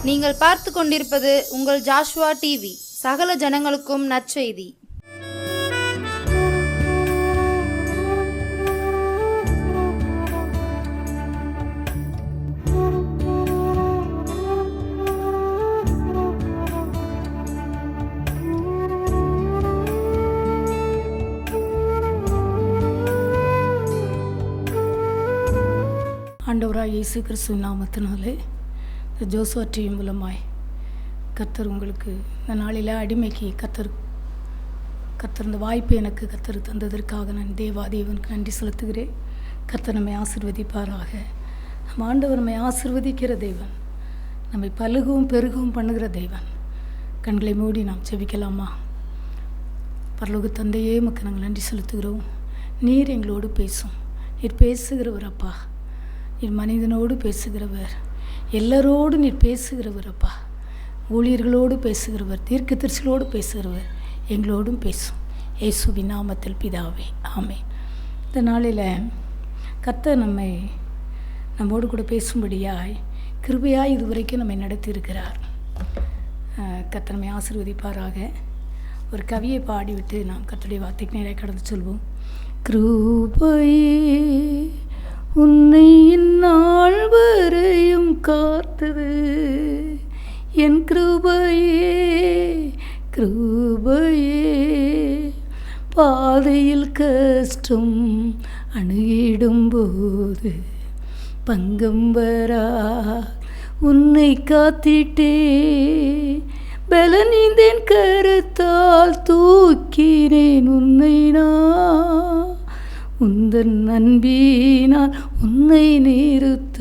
நீங்கள் பார்த்து கொண்டிருப்பது உங்கள் ஜாஷுவா டிவி. சகல ஜனங்களுக்கும் நற்செய்தி. ஆண்டவராக இயேசு கிறிஸ்துவின் நாமத்தினாலே இந்த ஜோசுவா டிவி மூலமாய் கர்த்தர் உங்களுக்கு இந்த நாளில் அடிமைக்கு கர்த்தர் இந்த வாய்ப்பை எனக்கு கர்த்தர் தந்ததற்காக நான் தேவனுக்கு நன்றி செலுத்துகிறேன். கர்த்தர் நம்மை ஆசீர்வதிப்பாராக. நம்ம ஆண்டவர் நம்மை ஆசீர்வதிக்கிற தேவன், நம்மை பலுகவும் பெருகவும் பண்ணுகிற தேவன். கண்களை மூடி நாம் ஜெபிக்கலாமா? பரலோக தந்தையே, உமக்கு நாங்கள் நன்றி செலுத்துகிறோம். நீர் எங்களோடு பேசும். நீர் பேசுகிறவர் அப்பா. நீர் மனிதனோடு பேசுகிறவர், எல்லாரோடு நீர் பேசுகிறவர் அப்பா. ஊழியர்களோடு பேசுகிறவர், தீர்க்கதரிசிகளோடு பேசுகிறவர், எங்களோடும் பேசும். இயேசுவின் நாமத்தில் பிதாவே, ஆமென். இந்த நாளில் கர்த்தர் நம்மோடு கூட பேசும்படியாய் கிருபையாய் இதுவரைக்கும் நம்மை நடத்தியிருக்கிறார். கர்த்தர் நம்மை ஆசீர்வதிப்பாராக. ஒரு கவியை பாடிவிட்டு நாம் கர்த்தருடைய வார்த்தைக்கு நேராக கடந்து சொல்வோம். கிருபையே உன்னை இந்நாள் வரையும் காத்தது என் கிருபையே, கிருபையே. பாதையில் கஷ்டம் அணுகிடும்போது பங்கம் வரா உன்னை காத்திட்டே, பலனீந்தேன் கருத்தால் தூக்கினேன் உன்னை நான். உந்தன் அன்பினால் உன்னை நிறுத்த,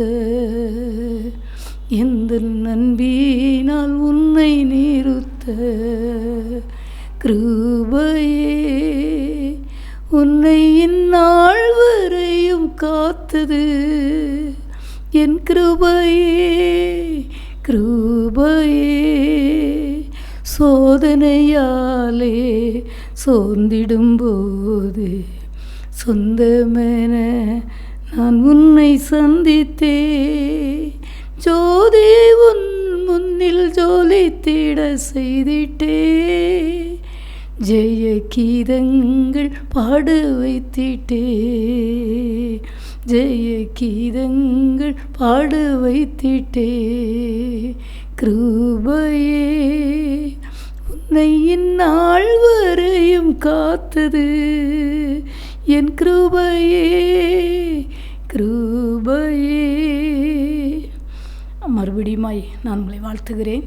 எந்த அன்பினால் உன்னை நிறுத்த. கிருபையே உன்னை இந்நாள் வரையும் காத்தது என் கிருபையே, கிருபையே. சோதனையாலே சோர்ந்திடும்போது சொந்தமென நான் உன்னை சந்தித்தே, ஜோதி உன் முன்னில் ஜோலித்திட செய்திட்டே, ஜெய கீதங்கள் பாட வைத்திட்டே, ஜெய கீதங்கள் பாட வைத்திட்டே. கிருபையே உன்னை இந்நாள் வரையும் காத்தது என் கிருபையே, கிருபையே. மறுபடியுமாய் நான் உங்களை வாழ்த்துகிறேன்.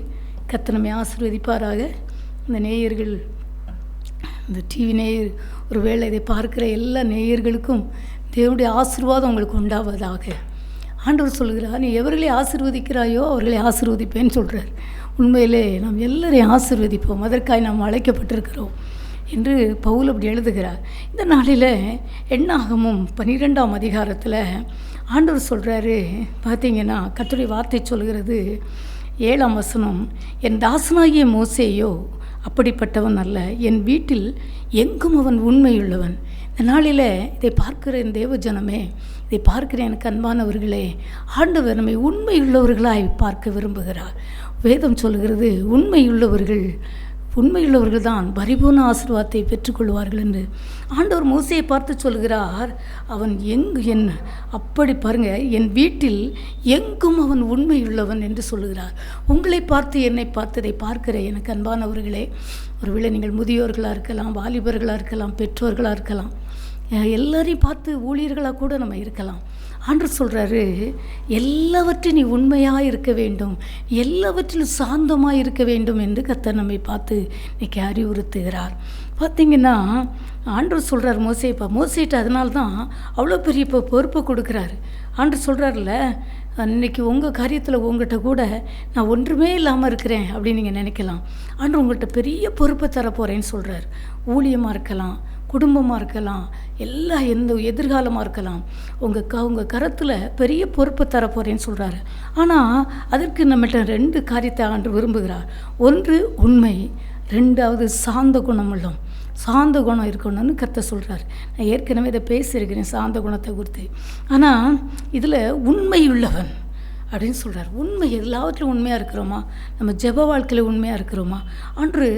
கர்த்தர் நம்மை ஆசீர்வதிப்பாராக. இந்த நேயர்கள், இந்த டிவி நேயர், ஒருவேளை இதை பார்க்கிற எல்லா நேயர்களுக்கும் தேவனுடைய ஆசீர்வாதம் உங்களுக்கு உண்டாவதாக. ஆண்டவர் சொல்கிறார், நீ எவர்களை ஆசீர்வதிக்கிறாயோ அவர்களை ஆசீர்வதிப்பேன்னு சொல்கிறார். உண்மையிலே நாம் எல்லாரையும் ஆசீர்வதிப்போம், அதற்காக நாம் அழைக்கப்பட்டிருக்கிறோம் என்று பவுல் அப்படி எழுதுகிறார். இந்த நாளில் எண்ணாகமும் 12ஆம் அதிகாரத்தில் ஆண்டவர் சொல்கிறாரு. பார்த்தீங்கன்னா கர்த்தருடைய வார்த்தை சொல்கிறது, 7ஆம் வசனம், என் தாசனாகிய மோசேயோ அப்படிப்பட்டவன் அல்ல, என் வீட்டில் எங்கும் அவன் உண்மையுள்ளவன். இந்த நாளில் இதை பார்க்கிற என் தேவஜனமே, இதை பார்க்கிற எனக்கு அன்பானவர்களே, ஆண்டவர் நம்மை உண்மையுள்ளவர்களாய் பார்க்க விரும்புகிறார். வேதம் சொல்கிறது, உண்மையுள்ளவர்கள் தான் பரிபூர்ண ஆசீர்வாதத்தை பெற்றுக்கொள்வார்கள் என்று. ஆண்டவர் மோசேயை பார்த்து சொல்கிறார், அவன் அப்படி பாருங்கள், என் வீட்டில் எங்கும் அவன் உண்மையுள்ளவன் என்று சொல்லுகிறார். உங்களை பார்த்து என்னை பார்த்து இதை பார்க்கிற எனக்கு அன்பானவர்களே, ஒருவேளை நீங்கள் முதியோர்களாக இருக்கலாம், வாலிபர்களாக இருக்கலாம், பெற்றோர்களாக இருக்கலாம், எல்லாரையும் பார்த்து ஊழியர்களாக கூட நம்ம இருக்கலாம். ஆண்டவர் சொல்கிறாரு, எல்லாவற்றையும் நீ உண்மையாக இருக்க வேண்டும், எல்லாவற்றிலும் சாந்தமாக இருக்க வேண்டும் என்று கர்த்தர் நம்மை பார்த்து இன்றைக்கி அறிவுறுத்துகிறார். பார்த்திங்கன்னா ஆண்டவர் சொல்கிறார் மோசேட்ட அதனால்தான் அவ்வளோ பெரிய பொறுப்பை கொடுக்குறாரு. ஆண்டவர் சொல்கிறார்ல, இன்றைக்கி உங்கள் காரியத்தில் உங்கள்கிட்ட கூட நான் ஒன்றுமே இல்லாமல் இருக்கிறேன் அப்படின்னு நீங்கள் நினைக்கலாம். ஆண்டவர் உங்கள்கிட்ட பெரிய பொறுப்பை தரப்போகிறேன்னு சொல்கிறார். ஊழியமாக இருக்கலாம், குடும்பமாக இருக்கலாம், எந்த எதிர்காலமாக இருக்கலாம், உங்கள் கரத்தில் பெரிய பொறுப்பை தரப்போகிறேன்னு சொல்கிறாரு. ஆனால் அதற்கு நம்மகிட்ட 2 காரியத்தை ஆண்டு விரும்புகிறார். ஒன்று உண்மை, 2வது சாந்த குணமுள்ளம். சாந்த குணம் இருக்கணும்னு கர்த்தர் சொல்கிறார். நான் ஏற்கனவே இதை பேசியிருக்கிறேன் சாந்த குணத்தை குறித்து. ஆனால் இதில் உண்மையுள்ளவன் அப்படின்னு சொல்கிறார். உண்மை எல்லாவற்றிலும் உண்மையாக இருக்கிறோமா? நம்ம ஜெப வாழ்க்கையில் உண்மையாக இருக்கிறோமா? அன்று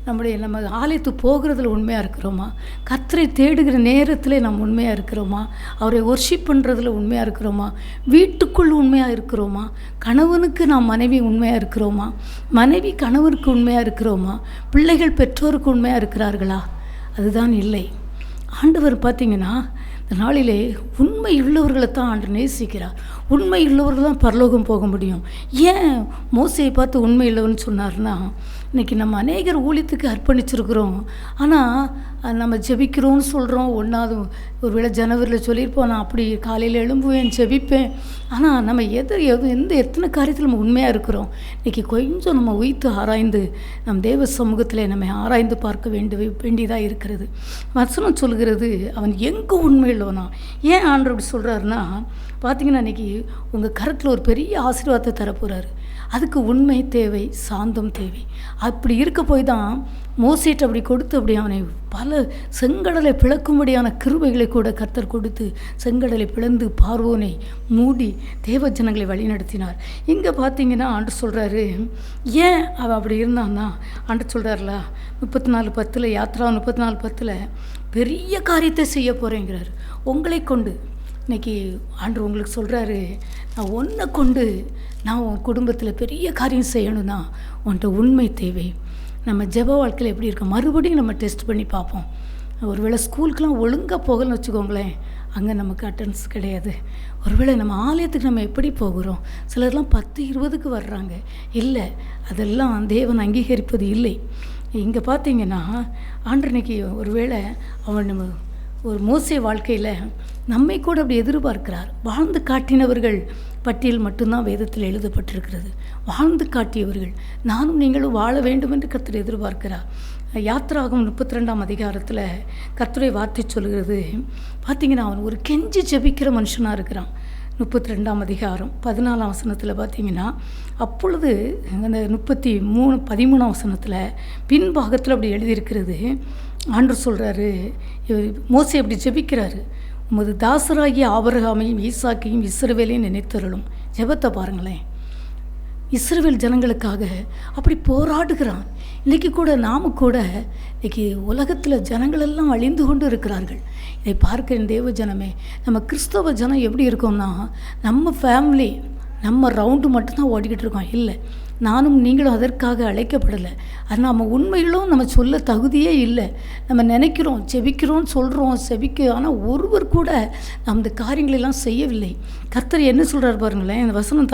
நம்ம ஆலயத்துக்கு போகிறதுல உண்மையாக இருக்கிறோமா? கர்த்தரை தேடுகிற நேரத்தில் நம்ம உண்மையாக இருக்கிறோமா? அவரை ஒர்ஷிப் பண்ணுறதுல உண்மையாக இருக்கிறோமா? வீட்டுக்குள் உண்மையாக இருக்கிறோமா? கணவனுக்கு நாம் மனைவி உண்மையாக இருக்கிறோமா? மனைவி கணவனுக்கு உண்மையாக இருக்கிறோமா? பிள்ளைகள் பெற்றோருக்கு உண்மையாக இருக்கிறார்களா? அதுதான் இல்லை. ஆண்டவர் பார்த்திங்கன்னா இந்த நாளிலே உண்மை உள்ளவர்களை தான் ஆண்டு நேசிக்கிறார். உண்மை உள்ளவர்கள் தான் பரலோகம் போக முடியும். ஏன் மோசையை பார்த்து உண்மை இல்லைன்னு சொன்னார்னா, இன்றைக்கி நம்ம அநேகர் ஊழியத்துக்கு அர்ப்பணிச்சிருக்கிறோம். ஆனால் நம்ம ஜெபிக்கிறோன்னு சொல்கிறோம். ஒன்றாவது ஒருவேளை ஜனவரியில் சொல்லியிருப்போம், நான் அப்படி காலையில் எழும்புவேன், ஜெபிப்பேன். ஆனால் நம்ம எத்தனை காரியத்தில் நம்ம உண்மையாக இருக்கிறோம்? இன்றைக்கி கொஞ்சம் நம்ம உய்த்து ஆராய்ந்து நம் தேவ சமூகத்தில் நம்ம ஆராய்ந்து பார்க்க வேண்டியதாக இருக்கிறது. வசனம் சொல்கிறது, அவன் எங்கே உண்மை இல்லைனா. ஏன் ஆண்டவர் அப்படி சொல்கிறாருன்னா, பார்த்திங்கன்னா இன்றைக்கி உங்கள் கருத்தில் ஒரு பெரிய ஆசீர்வாதத்தை தரப்போகிறாரு. அதுக்கு உண்மை தேவை, சாந்தம் தேவை. அப்படி இருக்க போய் தான் மோசேட்டு அப்படி கொடுத்து அப்படி அவனை பல செங்கடலை பிளக்கும்படியான கிருபைகளை கூட கர்த்தர் கொடுத்து செங்கடலை பிளந்து பார்வோனை மூடி தேவ ஜனங்களை வழிநடத்தினார். இங்கே பார்த்தீங்கன்னா ஆண்டவர் சொல்கிறாரு, ஏன் அவன் அப்படி இருந்தான்னா, ஆண்டவர் சொல்கிறார்ல 34:10 யாத்ரா 34:10 பெரிய காரியத்தை செய்ய போகிறேங்கிறார். உங்களை கொண்டு இன்றைக்கி ஆண்டவர் உங்களுக்கு சொல்கிறாரு, நான் ஒன்றை கொண்டு நான் உன் குடும்பத்தில் பெரிய காரியம் செய்யணும்னா உன்கிட்ட உண்மை தேவை. நம்ம ஜெப வாழ்க்கையில் எப்படி இருக்கோம் மறுபடியும் நம்ம டெஸ்ட் பண்ணி பார்ப்போம். ஒருவேளை ஸ்கூலுக்கெலாம் ஒழுங்காக போகலன்னு வச்சுக்கோங்களேன், அங்கே நமக்கு அட்டெண்டன்ஸ் கிடையாது. ஒருவேளை நம்ம ஆலயத்துக்கு நம்ம எப்படி போகிறோம்? சிலர்லாம் 10-20க்கு வர்றாங்க. இல்லை, அதெல்லாம் தேவன் அங்கீகரிப்பது இல்லை. இங்கே பார்த்தீங்கன்னா ஆண்டவர் இன்னைக்கு ஒருவேளை அவன் நம்ம ஒரு மோசே வாழ்க்கையில் நம்மை கூட அப்படி எதிர்பார்க்கிறார். வாழ்ந்து காட்டினவர்கள் பட்டியல் மட்டும்தான் வேதத்தில் எழுதப்பட்டிருக்கிறது. வாழ்ந்து காட்டியவர்கள் நானும் நீங்களும் வாழ வேண்டும் என்று கர்த்தர் எதிர்பார்க்கிறார். யாத்திராகமம் 32ஆம் அதிகாரத்தில் கர்த்தருடைய வார்த்தை சொல்கிறது, பார்த்திங்கன்னா அவன் ஒரு கெஞ்சி ஜெபிக்கிற மனுஷனாக இருக்கிறான். 32ஆம் அதிகாரம் 14ஆம் வசனத்தில் பார்த்திங்கன்னா, அப்பொழுது அந்த 13ஆம் வசனத்தில் பின்பாகத்தில் அப்படி எழுதியிருக்கிறது. ஆண்டவர் சொல்கிறாரு, மோசே அப்படி ஜெபிக்கிறாரு, உமது தாசராகிய ஆபிரகாமையும் ஈசாக்கையும் இஸ்ரவேலையும் நினைத்தருளும். ஜெபத்தை பாருங்களேன். இஸ்ரவேல் ஜனங்களுக்காக அப்படி போராடுகிறான். இன்றைக்கி கூட நாம் கூட இன்றைக்கி உலகத்தில் ஜனங்களெல்லாம் அழிந்து கொண்டு இருக்கிறார்கள். இதை பார்க்கிற தேவ ஜனமே, நம்ம கிறிஸ்தவ ஜனம் எப்படி இருக்கோம்னா, நம்ம ஃபேமிலி நம்ம ரவுண்டு மட்டும்தான் ஓடிக்கிட்டு இருக்கோம். இல்லை, நானும் நீங்களும் அதற்காக அழைக்கப்படலை. அது நம்ம உண்மையிலும் நம்ம சொல்ல தகுதியே இல்லை. நம்ம நினைக்கிறோம், செபிக்கிறோன்னு சொல்கிறோம், ஆனால் ஒருவர் கூட நம்ம இந்த காரியங்களெல்லாம் செய்யவில்லை. கர்த்தர் என்ன சொல்கிறார் பாருங்களேன். இந்த வசனம்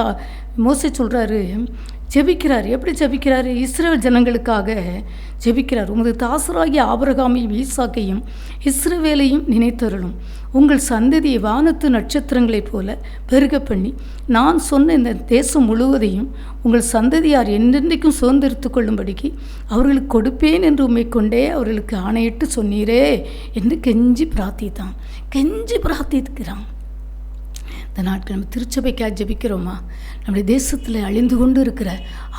மோசே சொல்கிறாரு, ஜெபிக்கிறார். எப்படி ஜெபிக்கிறாரு? இஸ்ரவேல் ஜனங்களுக்காக ஜெபிக்கிறார். உமது தாசராகிய ஆபிரகாமையும் ஈசாக்கையும் இஸ்ரவேலையும் நினைத்தருளும். உங்கள் சந்ததியை வானத்து நட்சத்திரங்களைப் போல பெருக பண்ணி நான் சொன்ன இந்த தேசம் முழுவதையும் உங்கள் சந்ததியார் என்றென்றைக்கும் சுதந்திரித்து கொள்ளும்படிக்கு அவர்களுக்கு கொடுப்பேன் என்று உம்மை கொண்டே அவர்களுக்கு ஆணையிட்டு சொன்னீரே என்று கெஞ்சி பிரார்த்திக்கிறான். இந்த நாட்கள் நம்ம திருச்சபைக்காக ஜெபிக்கிறோமா? நம்முடைய தேசத்தில் அழிந்து கொண்டு இருக்கிற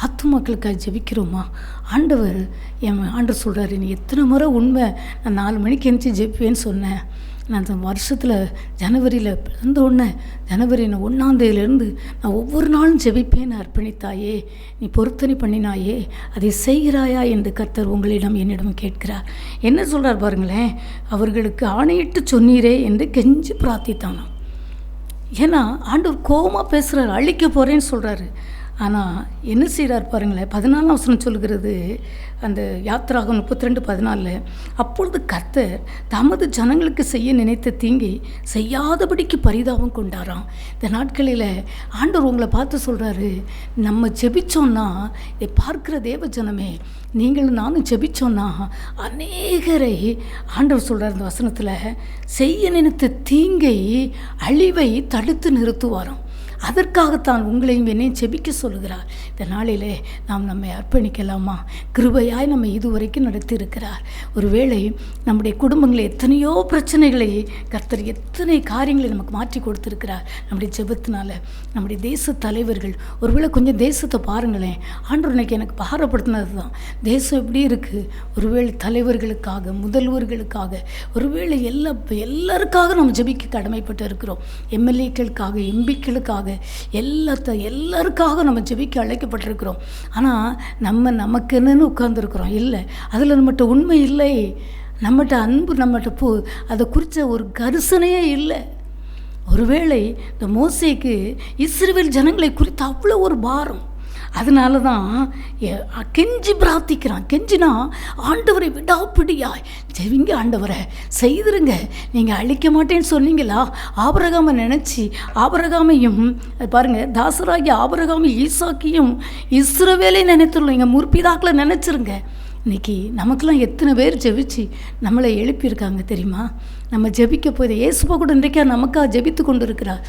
ஆத்துமாக்களுக்காக ஜெபிக்கிறோமா? ஆண்டவர் சொல்கிறாரு, நீ எத்தனை முறை உண்மை நான் 4 மணிக்கு எழுந்துச்சி ஜெபிப்பேன்னு சொன்னேன். நான் அந்த வருஷத்தில் ஜனவரியில் பிறந்த உடனே ஜனவரி 1ஆம் தேதியிலேருந்து நான் ஒவ்வொரு நாளும் ஜெபிப்பேன்னு அர்ப்பணித்தாயே, நீ பொருத்தனை பண்ணினாயே, அதை செய்கிறாயா என்று கர்த்தர் உங்களிடம் என்னிடம் கேட்கிறார். என்ன சொல்கிறார் பாருங்களேன், அவர்களுக்கு ஆணையிட்டு சொன்னீரே என்று கெஞ்சி பிரார்த்தித்தானாம். ஏன்னா ஆண்டவர் கோபமாக பேசுகிறார், அழிக்க போகிறேன்னு சொல்கிறாரு. ஆனால் என்ன செய்கிறார் பாருங்களேன். 14ஆம் வசனம் சொல்கிறது, அந்த யாத்திராகம் 32:14, அப்பொழுது கர்த்தர் தமது ஜனங்களுக்கு செய்ய நினைத்த தீங்கை செய்யாதபடிக்கு பரிதாபம் கொண்டாராம். இந்த நாட்களில் ஆண்டவர் உங்களை பார்த்து சொல்கிறாரு, நம்ம ஜெபிச்சோன்னா, இதை பார்க்குற தேவ ஜனமே, நீங்களும் நானும் ஜெபிச்சோன்னா அநேகரை ஆண்டவர் சொல்கிறார் இந்த வசனத்தில், செய்ய நினைத்த தீங்கை அழிவை தடுத்து நிறுத்துவாராம். அதற்காகத்தான் உங்களையும் என்னையும் ஜெபிக்க சொல்லுகிறார். இந்த நாளிலே நாம் நம்மை அர்ப்பணிக்கலாமா? கிருபையாய் நம்ம இதுவரைக்கும் நடத்தி இருக்கிறார். ஒருவேளை நம்முடைய குடும்பங்களில் எத்தனையோ பிரச்சனைகளை கர்த்தர் எத்தனை காரியங்களை நமக்கு மாற்றி கொடுத்துருக்கிறார் நம்முடைய ஜெபத்தினால. நம்முடைய தேச தலைவர்கள், ஒருவேளை கொஞ்சம் தேசத்தை பாருங்களேன். ஆண்டவர் இன்னைக்கு எனக்கு பாரப்படுத்தினது தான். தேசம் எப்படி இருக்குது? ஒருவேளை தலைவர்களுக்காக, முதல்வர்களுக்காக, ஒருவேளை எல்லாருக்காக நம்ம ஜெபிக்க கடமைப்பட்டு இருக்கிறோம். எம்எல்ஏக்களுக்காக, எம்பிக்களுக்காக, எல்லாருக்காக நம்ம ஜெபிக்க அழைக்கப்பட்டிருக்கிறோம். ஆனால் நமக்கு என்னன்னு உட்கார்ந்துருக்குறோம். இல்லை, அதில் நம்மகிட்ட உண்மை இல்லை, நம்மகிட்ட அன்பு, நம்மகிட்ட அதை குறித்த ஒரு கரிசனையே இல்லை. ஒருவேளை இந்த மோசேக்கு இஸ்ரவேல் ஜனங்களை குறித்து அவ்வளோ ஒரு பாரம். அதனால தான் கெஞ்சி பிரார்த்திக்கிறான். கெஞ்சினா ஆண்டவரை விடாப்பிடியாய் ஜெபிங்க, ஆண்டவரை செய்திருங்க, நீங்கள் அழிக்க மாட்டேன்னு சொன்னீங்களா? ஆபிரகாமை நினச்சி ஆபிரகாமையும் பாருங்கள், தாசராகி ஆபிரகாமையும் ஈசாக்கையும் இஸ்ரவேலை நினைத்துள்ளோம், எங்கள் முற்பிதாக்களை நினச்சிருங்க. இன்றைக்கி நமக்கெல்லாம் எத்தனை பேர் ஜெபிச்சு நம்மளை எழுப்பியிருக்காங்க தெரியுமா? நம்ம ஜெபிக்க போய் தான் இயேசுப்பா கூட இன்றைக்கா நமக்காக ஜெபித்து கொண்டு இருக்கிறார்.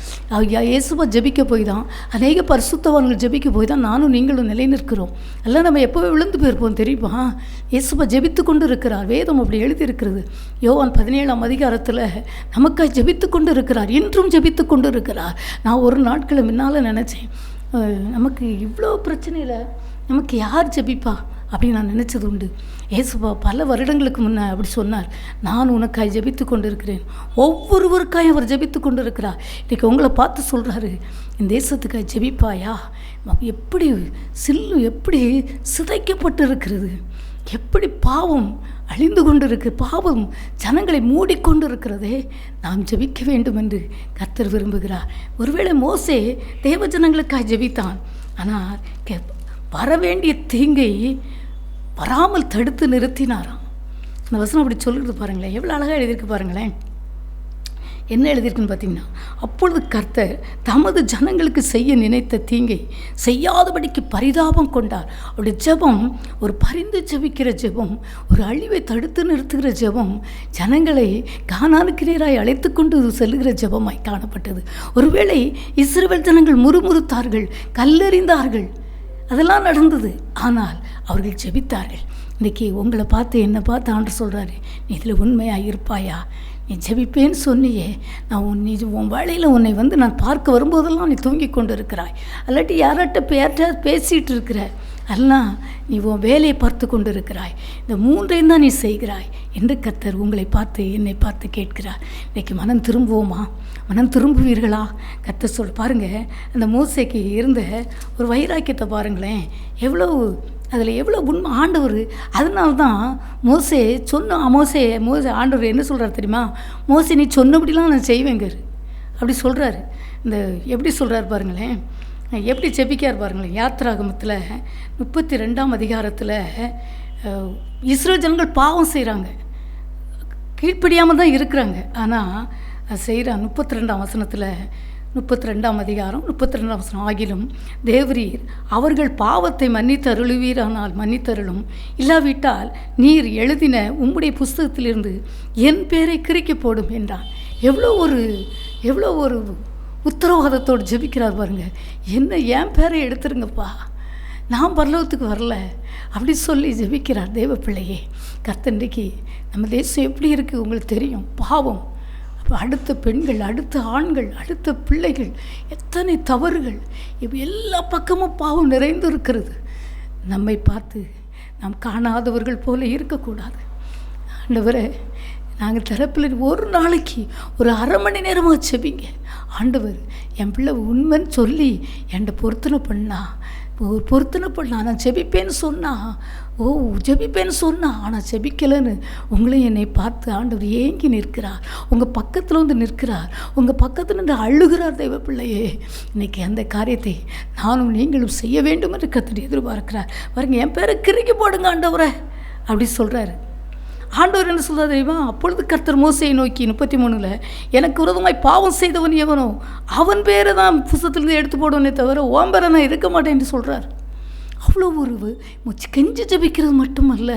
இயேசுப்பா ஜெபிக்க போய் தான், அநேக பரிசுத்தவான்கள் ஜெபிக்க போய் தான் நானும் நீங்களும் நிலை நிற்கிறோம். எல்லாம் நம்ம எப்போவே விழுந்து போயிருப்போம் தெரியுமா? இயேசுப்பா ஜெபித்து கொண்டு இருக்கிறார். வேதம் அப்படி எழுதியிருக்கிறது. யோவான் 17ஆம் அதிகாரத்தில் நமக்காக ஜெபித்து கொண்டு இருக்கிறார், இன்றும் ஜெபித்து கொண்டு இருக்கிறார். நான் ஒரு நாட்களை முன்னால் நினச்சேன், நமக்கு இவ்வளோ பிரச்சனையில் நமக்கு யார் ஜெபிப்பா அப்படின்னு நான் நினச்சது உண்டு. ஏசுப்பா பல வருடங்களுக்கு முன்னே அப்படி சொன்னார், நான் உனக்காய் ஜெபித்து கொண்டு இருக்கிறேன். ஒவ்வொருவருக்காய் அவர் ஜெபித்து கொண்டு இருக்கிறார். இன்றைக்கி உங்களை பார்த்து சொல்கிறாரு, இந்த தேசத்துக்காய் ஜெபிப்பாயா? எப்படி எப்படி சிதைக்கப்பட்டு இருக்கிறது, எப்படி பாவம் அழிந்து கொண்டு இருக்கு, பாவம் ஜனங்களை மூடிக்கொண்டு இருக்கிறதே, நாம் ஜெபிக்க வேண்டும் என்று கர்த்தர் விரும்புகிறார். ஒருவேளை மோசே தேவ ஜனங்களுக்காய் ஜெபித்தான், ஆனால் வரவேண்டிய தீங்கை வராமல் தடுத்து நிறுத்தினாராம். இந்த வசனம் அப்படி சொல்லுறது பாருங்களேன், எவ்வளோ அழகாக எழுதியிருக்கு பாருங்களேன். என்ன எழுதியிருக்குன்னு பார்த்தீங்கன்னா, அப்பொழுது கர்த்தர் தமது ஜனங்களுக்கு செய்ய நினைத்த தீங்கை செய்யாதபடிக்கு பரிதாபம் கொண்டார். அவருடைய ஜெபம் ஒரு பரிந்து ஜெபிக்கிற ஜெபம், ஒரு அழிவை தடுத்து நிறுத்துகிற ஜெபம், ஜனங்களை கானானுக்கு நேராய் அழைத்து கொண்டு செல்லுகிற ஜெபமாய் காணப்பட்டது. ஒருவேளை இஸ்ரவேல் ஜனங்கள் முறுமுறுத்தார்கள், கல்லெறிந்தார்கள், அதெல்லாம் நடந்தது. ஆனால் அவர்கள் ஜெபித்தார்கள். இன்றைக்கி உங்களை பார்த்து என்னை பார்த்து ஆண்டவர் சொல்கிறாரு, நீ இதில் உண்மையாக இருப்பாயா? நீ ஜெபிப்பேன்னு சொன்னியே, உன் வேலையில் உன்னை நான் பார்க்க வரும்போதெல்லாம் நீ தூங்கி கொண்டு இருக்கிறாய், அல்லாட்டி யார்கிட்ட பேசிகிட்டு இருக்கிற, எல்லாம் நீ உன் வேலையை பார்த்து கொண்டு இருக்கிறாய், இந்த மூன்றையும் தான் நீ செய்கிறாய் என்று கர்த்தர் உங்களை பார்த்து என்னை பார்த்து கேட்கிறார். இன்றைக்கி மனம் திரும்புவோமா? மனம் திரும்புவீர்களா? கர்த்தர் பாருங்கள், அந்த மோசேக்கு இருந்த ஒரு வைராக்கியத்தை பாருங்களேன், அதில் எவ்வளோ உண்மை ஆண்டவர். அதனால்தான் மோசே ஆண்டவர் என்ன சொல்கிறார் தெரியுமா? மோசே நீ சொன்னபடிலாம் நான் செய்வேங்க அப்படி சொல்கிறாரு. இந்த எப்படி சொல்கிறார் பாருங்களேன், எப்படி ஜெபிக்கார் பாருங்களேன். யாத்திராகமத்தில் 32ஆம் அதிகாரத்தில் இஸ்ரவேல் ஜனங்கள் பாவம் செய்கிறாங்க, கீழ்ப்படியாமல் தான் இருக்கிறாங்க. ஆனால் செய்கிறான் 32ஆம் வசனத்தில், 32ஆம் அதிகாரம் 32ஆம் வசனம், ஆகிலும் தேவரீர் அவர்கள் பாவத்தை மன்னித்தருளுவீரானால் மன்னித்தருளும், இல்லாவிட்டால் நீர் எழுதின உம்முடைய புஸ்தகத்திலிருந்து என் பேரை கிறுக்கி போடும் என்றான். எவ்வளோ ஒரு உத்தரவாதத்தோடு ஜெபிக்கிறார் பாருங்க. என்ன என் பேரை எடுத்துருங்கப்பா, நான் பரலோகத்துக்கு வரல அப்படி சொல்லி ஜெபிக்கிறார் தேவ பிள்ளையே. கர்த்தன்றைக்கு நம்ம தேசம் எப்படி இருக்குது உங்களுக்கு தெரியும். பாவம், அப்போ அடுத்த பெண்கள், அடுத்த ஆண்கள், அடுத்த பிள்ளைகள், எத்தனை தவறுகள், இப்போ எல்லா பக்கமும் பாவம் நிறைந்து இருக்கிறது. நம்மை பார்த்து நாம் காணாதவர்கள் போல இருக்கக்கூடாது. ஆண்டவரே, நாங்கள் தரப்பில் ஒரு நாளைக்கு ஒரு அரை மணி நேரமாக செபிங்க. ஆண்டவர் என் பிள்ளை உண்மைன்னு சொல்லி என்கிட்ட பொருத்தனை பண்ணா நான் ஜெபிப்பேன்னு சொன்னா ஆனால் ஜெபிக்கலைன்னு உங்களையும் என்னை பார்த்து ஆண்டவர் ஏங்கி நிற்கிறார். உங்கள் பக்கத்தில் வந்து நிற்கிறார், உங்கள் பக்கத்தில் நின்று அழுகிறார். தெய்வ பிள்ளையே, இன்றைக்கி அந்த காரியத்தை நானும் நீங்களும் செய்ய வேண்டும் என்று கர்த்தர் எதிர்பார்க்கிறார். பாருங்க, என் பேரை கிறுக்கி போடுங்க ஆண்டவரை அப்படி சொல்கிறாரு. ஆண்டவர் என்ன சொல்கிறார் தெரியுமா? அப்பொழுது கர்த்தர் மோசேயை நோக்கி 33ல், எனக்கு விரோதமாய் பாவம் செய்தவன் எவனோ அவன் பேரை தான் புஸ்தகத்திலிருந்து எடுத்து போடுவனே தவிர ஓம் பேரை நான் இருக்க மாட்டேன் என்று சொல்கிறார். அவ்வளோ ஒரு கெஞ்சி ஜெபிக்கிறது மட்டுமல்ல,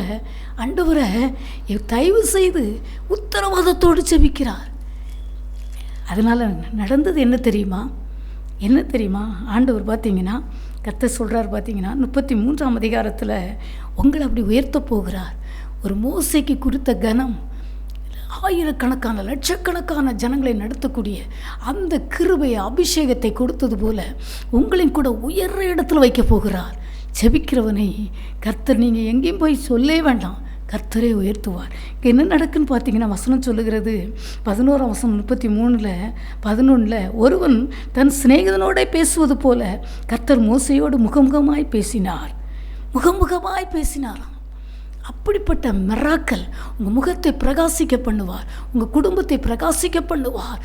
ஆண்டவரை தயவு செய்து உத்தரவாதத்தோடு ஜெபிக்கிறார். அதனால் நடந்தது என்ன தெரியுமா? ஆண்டவர் பார்த்தீங்கன்னா, கர்த்தர் சொல்கிறார் பார்த்தீங்கன்னா, 33ஆம் அதிகாரத்தில் உங்களை அப்படி உயர்த்த போகிறார். ஒரு மோசேக்கு குறித்த கனம், ஆயிரக்கணக்கான லட்சக்கணக்கான ஜனங்களை நடத்தக்கூடிய அந்த கிருபையை, அபிஷேகத்தை கொடுத்தது போல உங்களையும் கூட உயர்ற இடத்துல வைக்க போகிறார். ஜெபிக்கிறவனை கர்த்தர் நீங்கள் எங்கேயும் போய் சொல்லே வேண்டாம், கர்த்தரே உயர்த்துவார். இங்கே என்ன நடக்குன்னு பார்த்தீங்கன்னா, வசனம் சொல்லுகிறது 11ஆம் வசனம் 33:11, ஒருவன் தன் சிநேகிதனோட பேசுவது போல கர்த்தர் மோசையோடு முகமுகமாய் பேசினார். முகமுகமாய் பேசினாராம். அப்படிப்பட்ட மிராக்கல் உங்கள் முகத்தை பிரகாசிக்க பண்ணுவார், உங்கள் குடும்பத்தை பிரகாசிக்க பண்ணுவார்.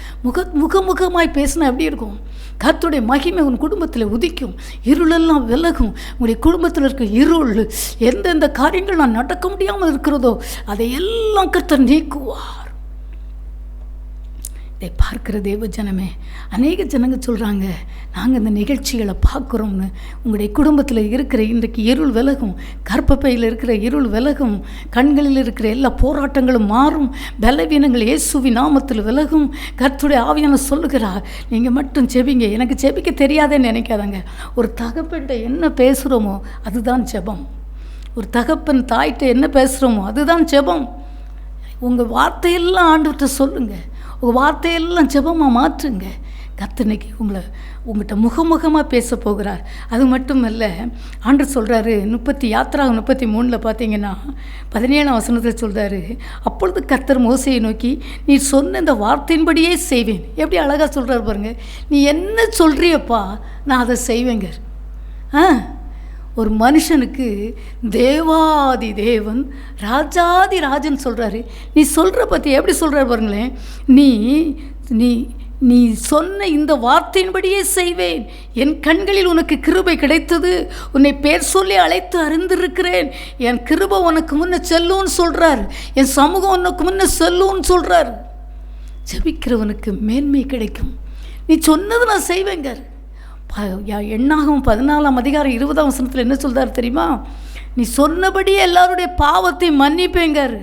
முகமுகமாய் பேசினா எப்படி இருக்கும்? கர்த்தருடைய மகிமை உன் குடும்பத்தில் உதிக்கும், இருளெல்லாம் விலகும். உங்களுடைய குடும்பத்தில் இருக்க இருள், எந்தெந்த காரியங்கள் நான் நடக்க முடியாமல் இருக்கிறதோ அதையெல்லாம் கர்த்தர் நீக்குவார். இதை பார்க்குற தேவ ஜனமே, அநேக ஜனங்க சொல்கிறாங்க, நாங்கள் இந்த நிகழ்ச்சிகளை பார்க்குறோம்னு. உங்களுடைய குடும்பத்தில் இருக்கிற இன்றைக்கு இருள் விலகும், கர்ப்பப்பையில் இருக்கிற இருள் விலகும், கண்களில் இருக்கிற எல்லா போராட்டங்களும் மாறும், பலவீனங்கள் இயேசுவின் நாமத்தில் விலகும். கர்த்தருடைய ஆவியான சொல்லுகிறார், நீங்கள் மட்டும் ஜெபிங்க. எனக்கு ஜெபிக்க தெரியாதேன்னு நினைக்காதங்க. ஒரு தகப்பன்கிட்ட என்ன பேசுகிறோமோ அதுதான் ஜெபம். ஒரு தகப்பன் தாய்கிட்ட என்ன பேசுகிறோமோ அதுதான் ஜெபம். உங்கள் வார்த்தையெல்லாம் ஆண்டவர்கிட்ட சொல்லுங்கள், உங்கள் வார்த்தையெல்லாம் ஜெபமாக மாற்றுங்க. கர்த்தர் இன்னைக்கு உங்கள்கிட்ட முகமுகமாக பேச போகிறார். அது மட்டும் இல்லை, ஆண்டவர் சொல்கிறாரு, யாத்திராகம் 33 பார்த்தீங்கன்னா 17ஆம் வசனத்தில் சொல்கிறாரு, அப்பொழுது கர்த்தர் மோசையை நோக்கி, நீ சொன்ன இந்த வார்த்தையின்படியே செய்வேன். எப்படி அழகாக சொல்கிறார் பாருங்க. நீ என்ன சொல்கிறியப்பா நான் அதை செய்வேங்க. ஒரு மனுஷனுக்கு தேவாதி தேவன் ராஜாதி ராஜன் சொல்கிறாரு. நீ சொல்கிற பற்றி எப்படி சொல்கிறார் பாருங்களேன். நீ நீ நீ சொன்ன இந்த வார்த்தையின்படியே செய்வேன். என் கண்களில் உனக்கு கிருபை கிடைத்தது, உன்னை பேர் சொல்லி அழைத்து அறிந்திருக்கிறேன். என் கிருபை உனக்கு முன்ன செல்லும்னு சொல்கிறார், என் சமூகம் உனக்கு முன்ன செல்லும்னு சொல்கிறார். ஜெபிக்கிறவனுக்கு மேன்மை கிடைக்கும். நீ சொன்னது நான் செய்வேங்க. எண்ணாகமம் 14ஆம் அதிகாரம் 20ஆம் வசனத்தில் என்ன சொல்கிறார் தெரியுமா? நீ சொன்னபடியே எல்லாருடைய பாவத்தை மன்னிப்பேங்கார்.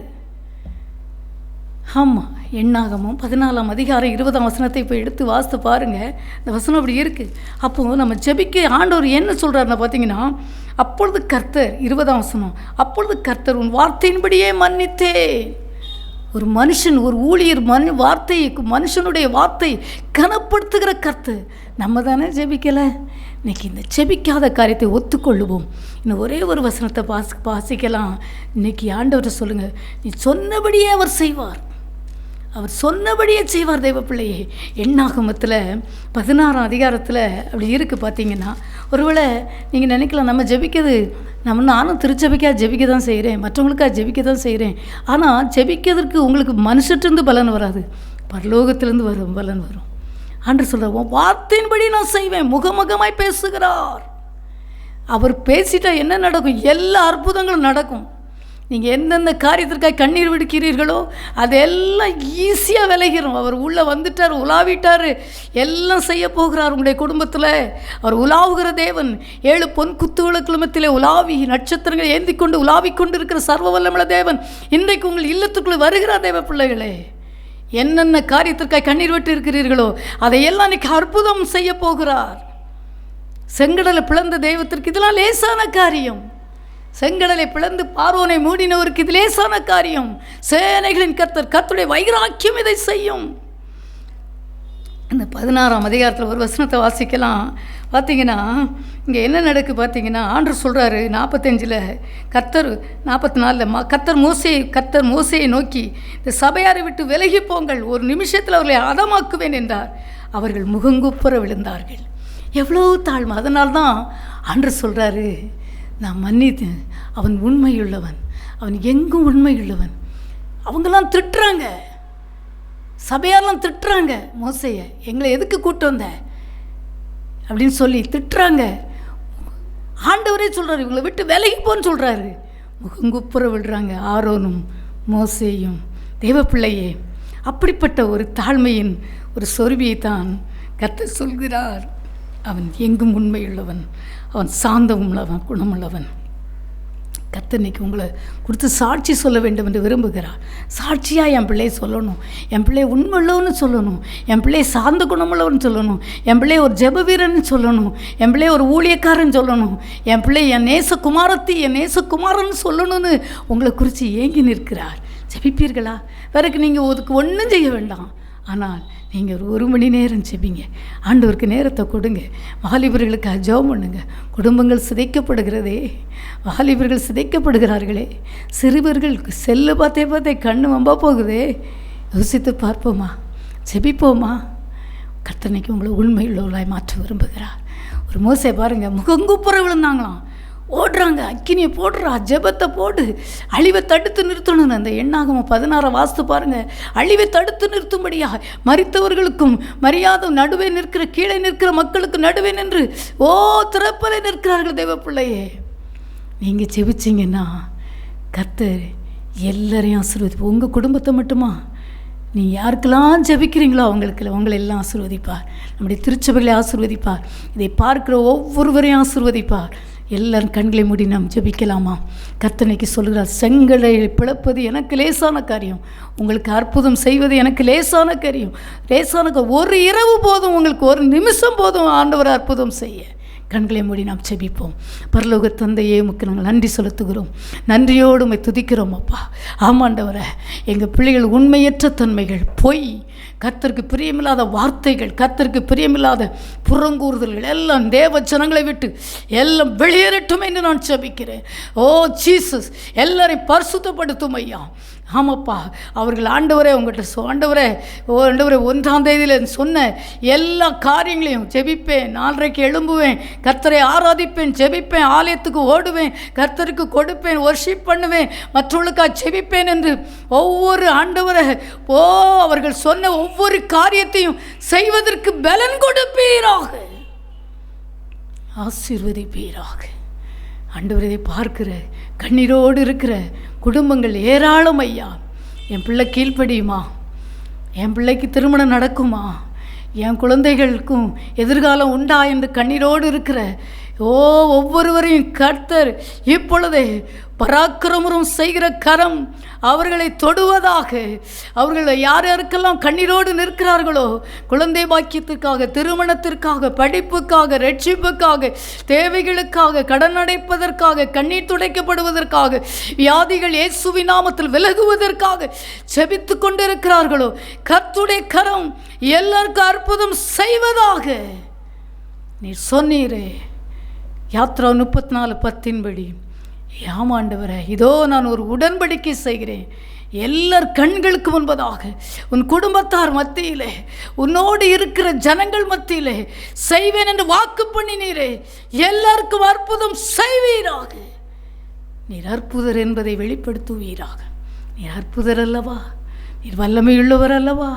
ஆமாம், எண்ணாகமம் 14ஆம் அதிகாரம் 20ஆம் வசனத்தை இப்போ எடுத்து வாசித்து பாருங்கள். இந்த வசனம் அப்படி இருக்குது. அப்போது நம்ம ஜெபிக்க ஆண்டவர் என்ன சொல்கிறாருன்னா பார்த்தீங்கன்னா, அப்பொழுது கர்த்தர் 20ஆம் வசனம், அப்பொழுது கர்த்தர் உன் வார்த்தையின்படியே மன்னித்தே. ஒரு மனுஷன், ஒரு ஊழியர் மனுஷனுடைய வார்த்தை கனப்படுத்துகிற கர்த்தர். நம்ம தானே ஜெபிக்கலை. இன்றைக்கி இந்த ஜெபிக்காத காரியத்தை ஒத்துக்கொள்ளுவோம். இன்னும் ஒரே ஒரு வசனத்தை வாசிக்கலாம். இன்றைக்கி ஆண்டவரை சொல்லுங்கள், நீ சொன்னபடியே அவர் செய்வார், அவர் சொன்னபடியே செய்வார். தெய்வ பிள்ளையே, எண்ணாகமத்தில் 16ஆம் அதிகாரத்தில் அப்படி இருக்குது பார்த்தீங்கன்னா. ஒருவேளை நீங்கள் நினைக்கலாம், நம்ம ஜெபிக்கிறது, நானும் திருச்சபைக்காக ஜெபிக்க தான் செய்கிறேன், மற்றவங்களுக்காக ஜெபிக்க தான் செய்கிறேன். ஆனால் ஜெபிக்கிறதுக்கு உங்களுக்கு மனுஷத்திலிருந்து பலன் வராது, பரலோகத்திலேருந்து வரும் பலன் வரும். ஆண்டவர் சொல்கிறார், வார்த்தையின்படி நான் செய்வேன். முகமுகமாய் பேசுகிறார். அவர் பேசிட்டா என்ன நடக்கும்? எல்லா அற்புதங்களும் நடக்கும். நீங்கள் எந்தெந்த காரியத்திற்காக கண்ணீர் விடுக்கிறீர்களோ அதெல்லாம் ஈஸியாக விளைகிறோம். அவர் உள்ளே வந்துட்டார், உலாவிட்டார், எல்லாம் செய்ய போகிறார் உங்களுடைய குடும்பத்தில். அவர் உலாவுகிற தேவன். 7 பொன் குத்துவிளக்குமத்திலே உலாவி நட்சத்திரங்களை ஏந்தி கொண்டு உலாவி கொண்டு இருக்கிற சர்வ வல்லமுள்ள தேவன் இன்றைக்கு உங்கள் இல்லத்துக்குள்ளே வருகிறார். தேவ பிள்ளைகளே, என்னென்ன காரியத்திற்காக கண்ணீர் விட்டு இருக்கிறீர்களோ அதையெல்லாம் இன்றைக்கி அற்புதம் செய்ய போகிறார். செங்கடலை பிளந்த தெய்வத்திற்கு இதெல்லாம் லேசான காரியம். செங்கடலை பிளந்து பார்வோனை மூடினவருக்கு இது லேசான காரியம். சேனைகளின் கர்த்தர், கர்த்தருடைய வைராக்கியம் இதை செய்யும். இந்த 16ஆம் அதிகாரத்தில் ஒரு வசனத்தை வாசிக்கலாம். பார்த்தீங்கன்னா இங்கே என்ன நடக்கு பார்த்தீங்கன்னா, ஆண்டவர் சொல்கிறாரு 45 கர்த்தர் 44 கர்த்தர் மோசையை நோக்கி, இந்த சபையாரை விட்டு விலகி போங்கள், ஒரு நிமிஷத்தில் அவர்களை அதமாக்குவேன் என்றார். அவர்கள் முகங்குப்புற விழுந்தார்கள். எவ்வளோ தாழ்மை. அதனால்தான் ஆண்டவர் சொல்கிறாரு, நான் மன்னித்தேன். அவன் உண்மையுள்ளவன், அவன் எங்கும் உண்மையுள்ளவன். அவங்கெல்லாம் திட்டுறாங்க, சபையாரெல்லாம் திட்டுறாங்க, மோசையை எங்களை எதுக்கு கூட்டு வந்த அப்படின்னு சொல்லி திட்டுறாங்க. ஆண்டவரே சொல்கிறார், இவங்களை விட்டு விலகி போன்னு சொல்கிறாரு. முகங்குப்புற விடுறாங்க ஆரோனும் மோசேயும். தேவப்பிள்ளையே, அப்படிப்பட்ட ஒரு தாழ்மையின் ஒரு சொருவியைத்தான் கர்த்தர் சொல்கிறார். அவன் எங்கும் உண்மையுள்ளவன், அவன் சாந்தம் உள்ளவன், குணமுள்ளவன். கர்த்தர் இன்னைக்கு உங்களை கொடுத்து சாட்சி சொல்ல வேண்டும் என்று விரும்புகிறார். சாட்சியாக என் பிள்ளையை சொல்லணும், என் பிள்ளை உண்மையுள்ளவன்னு சொல்லணும், என் பிள்ளை சார்ந்த குணமுள்ளவன்னு சொல்லணும், என் பிள்ளை ஒரு ஜெப வீரன்னு சொல்லணும், என் பிள்ளை ஒரு ஊழியக்காரன் சொல்லணும், என் பிள்ளை என் நேசகுமாரத்தி, என் நேசகுமாரன்னு சொல்லணும்னு உங்களை குறித்து ஏங்கி நிற்கிறார். ஜெபிப்பீர்களா? பிறகு நீங்கள் அதுக்கு ஒன்றும் செய்ய வேண்டாம். ஆனால் நீங்கள் ஒரு மணி நேரம் ஜெபிங்க. ஆண்டவருக்கு நேரத்தை கொடுங்க. வாலிபர்களுக்காக ஜெபம் பண்ணுங்க. குடும்பங்கள் சிதைக்கப்படுகிறதே, வாலிபர்கள் சிதைக்கப்படுகிறார்களே, சிறுவர்களுக்கு செல்லு பார்த்தே கண்ணு வம்பா போகுதே. யோசித்து பார்ப்போமா? ஜெபிப்போமா? கர்த்தனைக்கு உங்களை உண்மையுள்ளவர்களாய் மாற்ற விரும்புகிறார். ஒரு மோசே பாருங்கள், முகங்குப்புற விழுந்தாங்களாம், ஓடுறாங்க, அக்கினியை போடுறா, ஜெபத்தை போடு, அழிவை தடுத்து நிறுத்தணும். அந்த எண்ணாகம 16 வாஸ்து பாருங்கள், அழிவை தடுத்து நிறுத்தும்படியா மரித்தவர்களுக்கும் மரியாதை நடுவே நிற்கிற கீழே நிற்கிற மக்களுக்கு நடுவே நின்று திறப்பலை நிற்கிறார்கள். தெய்வ பிள்ளையே, நீங்கள் ஜெபிச்சிங்கன்னா கர்த்தர் எல்லாரையும் ஆசீர்வதிப்பார். உங்கள் குடும்பத்தை மட்டுமா? நீ யாருக்கெல்லாம் ஜெபிக்கிறீங்களோ உங்களை எல்லாம் ஆசீர்வதிப்பார். நம்முடைய திருச்சபைகளை ஆசீர்வதிப்பார். இதை பார்க்குற ஒவ்வொருவரையும் ஆசீர்வதிப்பார். எல்லாரும் கண்களை மூடி நாம் ஜெபிக்கலாமா? கர்த்தனைக்கு சொல்கிறார், செங்கலை பிளப்பது எனக்கு லேசான காரியம், உங்களுக்கு அற்புதம் செய்வது எனக்கு லேசான காரியம். ஒரு இரவு போதும், உங்களுக்கு ஒரு நிமிஷம் போதும் ஆண்டவர் அற்புதம் செய்ய. கண்களை மூடி நாம் ஜெபிப்போம். பரலோக தந்தையே, உமக்கு நாங்கள் நன்றி செலுத்துகிறோம். நன்றியோடு உம்மை துதிக்கிறோம் அப்பா. ஆமாண்டவரே, எங்கள் பிள்ளைகள் உண்மையற்ற தன்மைகள், பொய், கர்த்தருக்கு பிரியமில்லாத வார்த்தைகள், கர்த்தருக்கு பிரியமில்லாத புறங்கூறுதல்கள் எல்லாம் தேவ ஜனங்களை விட்டு எல்லாம் வெளியேறட்டும் என்று நான் ஜெபிக்கிறேன். ஜீசஸ், எல்லாரையும் பரிசுத்தப்படுத்தும் ஐயா. ஆமாப்பா, அவர்கள் ஆண்டவரே உங்கள்கிட்ட ஆண்டவரே 1ஆம் தேதியில் சொன்ன எல்லா காரியங்களையும் ஜெபிப்பேன், 4:30 எழும்புவேன், கர்த்தரை ஆராதிப்பேன், ஜெபிப்பேன், ஆலயத்துக்கு ஓடுவேன், கர்த்தருக்கு கொடுப்பேன், வர்ஷிப் பண்ணுவேன், மற்றவர்களுக்காக ஜெபிப்பேன் என்று ஒவ்வொரு ஆண்டவரே அவர்கள் சொன்ன ஒவ்வொரு காரியத்தையும் செய்வதற்கு பலன் கொடுப்பீராக, ஆசீர்வதிப்பீராக. ஆண்டவரை பார்க்கிற கண்ணீரோடு இருக்கிற குடும்பங்கள் ஏராளம் ஐயா. என் பிள்ளை கீழ்ப்படியுமா? என் பிள்ளைக்கு திருமணம் நடக்குமா? என் குழந்தைகளுக்கும் எதிர்காலம் உண்டா என்று கண்ணீரோடு இருக்கிற ஒவ்வொருவரையும் கர்த்தர் இப்பொழுதே பராக்கிரமம் செய்கிற கரம் அவர்களை தொடுவதாக. அவர்கள் யார் யாருக்கெல்லாம் கண்ணீரோடு நிற்கிறார்களோ, குழந்தை பாக்கியத்திற்காக, திருமணத்திற்காக, படிப்புக்காக, ரட்சிப்புக்காக, தேவைகளுக்காக, கடன் அடைப்பதற்காக, கண்ணீர் துடைக்கப்படுவதற்காக, வியாதிகள் இயேசுவின் நாமத்தில் விலகுவதற்காக ஜெபித்து கொண்டிருக்கிறார்களோ, கர்த்தருடைய கரம் எல்லாருக்கும் அற்புதம் செய்வதாக. நீர் சொன்னீரே யாத்ரா 34:10 ஆமாண்டவரே, இதோ நான் ஒரு உடன்படிக்கை செய்கிறேன், எல்லார் கண்களுக்கு முன்பதாக, உன் குடும்பத்தார் மத்தியிலே, உன்னோடு இருக்கிற ஜனங்கள் மத்தியிலே செய்வேன் என்று வாக்கு பண்ணினீரே. எல்லாருக்கும் அற்புதம் செய்வீராக. நீர் அற்புதர் என்பதை வெளிப்படுத்துவீராக. நீர் அற்புதர் அல்லவா? நீர் வல்லமையுள்ளவர் அல்லவா?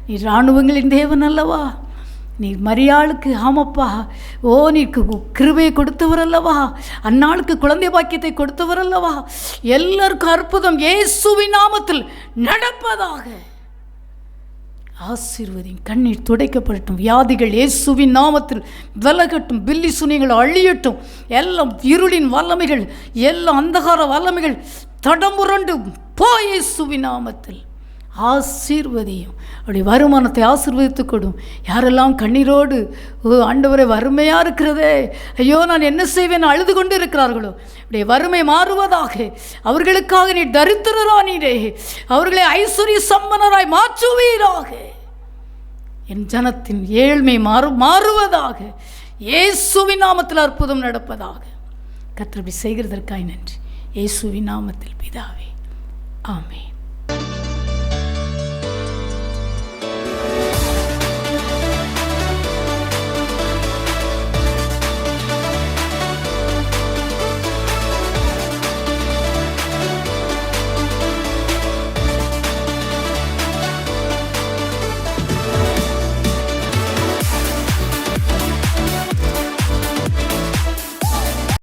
நீர் இராணுவங்களின் தேவன் அல்லவா? நீர் மரியாளுக்கு ஆமப்பா நீக்கு கிருபையை கொடுத்தவர் அல்லவா? அந்நாளுக்கு குழந்தை பாக்கியத்தை கொடுத்தவர் அல்லவா? எல்லாருக்கும் அற்புதம் இயேசுவின் நாமத்தில் நடப்பதாக. ஆசீர்வதி. கண்ணீர் துடைக்கப்படட்டும், வியாதிகள் இயேசுவின் நாமத்தில் விலகட்டும், பில்லி சுனிகள் அழியட்டும், எல்லாம் இருளின் வல்லமைகள், எல்லாம் அந்தகார வல்லமைகள் தடமுரண்டு போய் இயேசுவின் நாமத்தில் ஆசீர்வதியும். அப்படி வருமானத்தை ஆசீர்வதித்து கொடும். யாரெல்லாம் கண்ணீரோடு ஆண்டவரே வறுமையாக இருக்கிறதே, ஐயோ நான் என்ன செய்வேன் அழுது கொண்டு இருக்கிறார்களோ, இப்படி வறுமை மாறுவதாக. அவர்களுக்காக நீ தரித்திரரானீரே, அவர்களை ஐஸ்வர்ய சம்பனராய் மாற்றுவீராக. என் ஜனத்தின் ஏழ்மை மாறுவதாக. இயேசுவின் நாமத்தில் அற்புதம் நடப்பதாக. கர்த்தர் செய்கிறதற்காய் நன்றி. இயேசுவின் நாமத்தில் பிதாவே, ஆமென்.